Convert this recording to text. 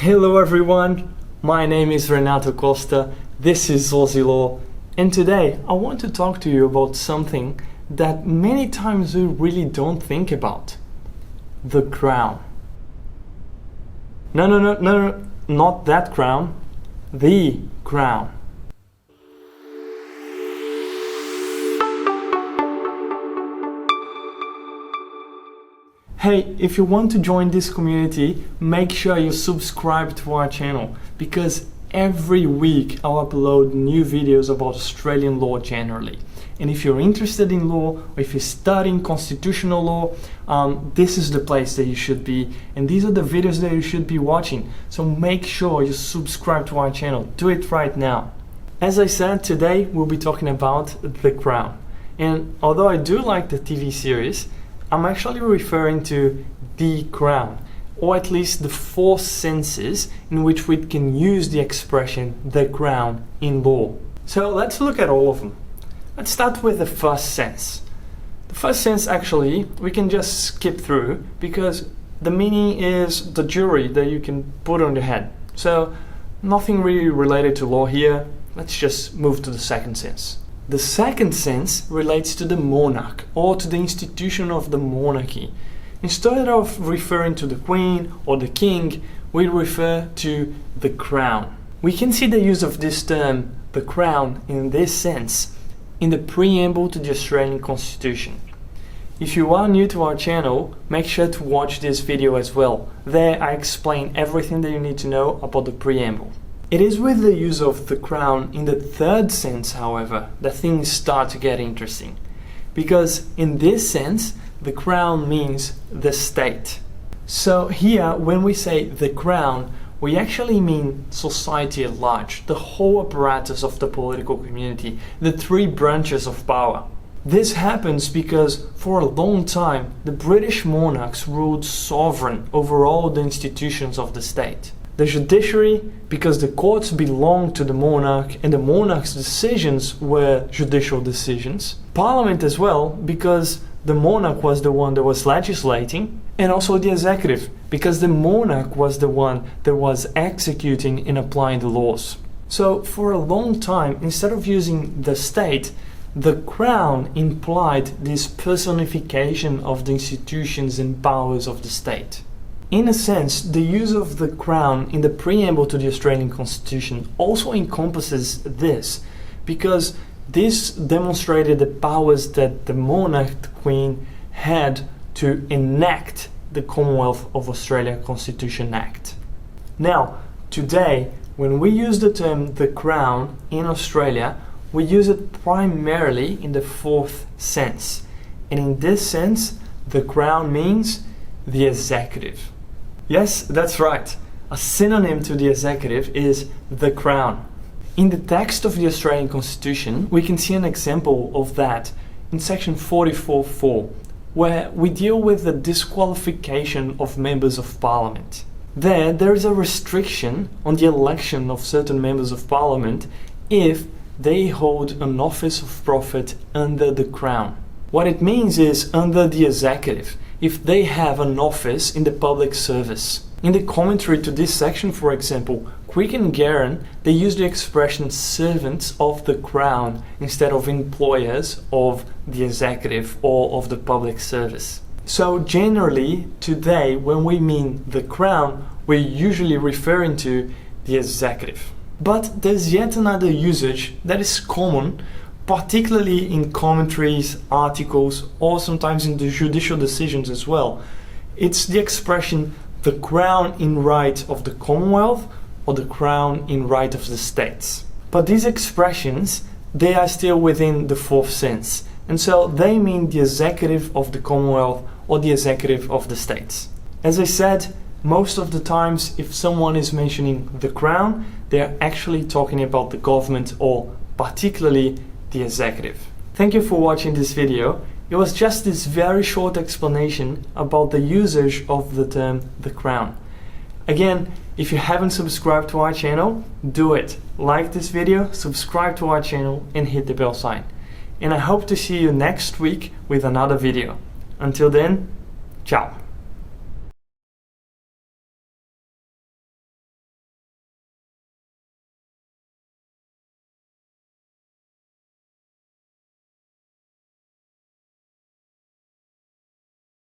Hello everyone, my name is Renato Costa, this is AussieLaw, and today I want to talk to you about something that many times we really don't think about. The crown. No, not that crown, the crown. Hey, if you want to join this community, make sure you subscribe to our channel because every week I'll upload new videos about Australian law generally. And if you're interested in law, or if you're studying constitutional law, this is the place that you should be. And these are the videos that you should be watching. So make sure you subscribe to our channel. Do it right now. As I said, today we'll be talking about The Crown. And although I do like the TV series, I'm actually referring to the crown, or at least the four senses in which we can use the expression the crown in law. So let's look at all of them. Let's start with the first sense. The first sense actually we can just skip through because the meaning is the jewelry that you can put on your head. So nothing really related to law here. Let's just move to the second sense. The second sense relates to the monarch or to the institution of the monarchy. Instead of referring to the queen or the king, we refer to the crown. We can see the use of this term, the crown, in this sense, in the preamble to the Australian Constitution. If you are new to our channel, make sure to watch this video as well. There I explain everything that you need to know about the preamble. It is with the use of the crown in the third sense, however, that things start to get interesting. Because in this sense, the crown means the state. So here, when we say the crown, we actually mean society at large, the whole apparatus of the political community, the three branches of power. This happens because for a long time, the British monarchs ruled sovereign over all the institutions of the state. The judiciary, because the courts belonged to the monarch and the monarch's decisions were judicial decisions. Parliament as well, because the monarch was the one that was legislating. And also the executive, because the monarch was the one that was executing and applying the laws. So for a long time, instead of using the state, the crown implied this personification of the institutions and powers of the state. In a sense, the use of the crown in the preamble to the Australian Constitution also encompasses this, because this demonstrated the powers that the monarch, the Queen, had to enact the Commonwealth of Australia Constitution Act. Now, today, when we use the term the crown in Australia, we use it primarily in the fourth sense. And in this sense, the crown means the executive. Yes, that's right. A synonym to the executive is the crown. In the text of the Australian Constitution, we can see an example of that in section 44.4, where we deal with the disqualification of members of parliament. There is a restriction on the election of certain members of parliament if they hold an office of profit under the crown. What it means is under the executive, if they have an office in the public service. In the commentary to this section, for example, Quick and Guerin, they use the expression servants of the crown instead of employers of the executive or of the public service. So generally, today, when we mean the crown, we're usually referring to the executive. But there's yet another usage that is common, particularly in commentaries, articles, or sometimes in the judicial decisions as well. It's the expression the crown in right of the Commonwealth or the crown in right of the states. But these expressions, they are still within the fourth sense, and so they mean the executive of the Commonwealth or the executive of the states. As I said, most of the times if someone is mentioning the crown, they're actually talking about the government or particularly the executive. Thank you for watching this video. It was just this very short explanation about the usage of the term the crown. Again, if you haven't subscribed to our channel, do it. Like this video, subscribe to our channel and hit the bell sign. And I hope to see you next week with another video. Until then, ciao.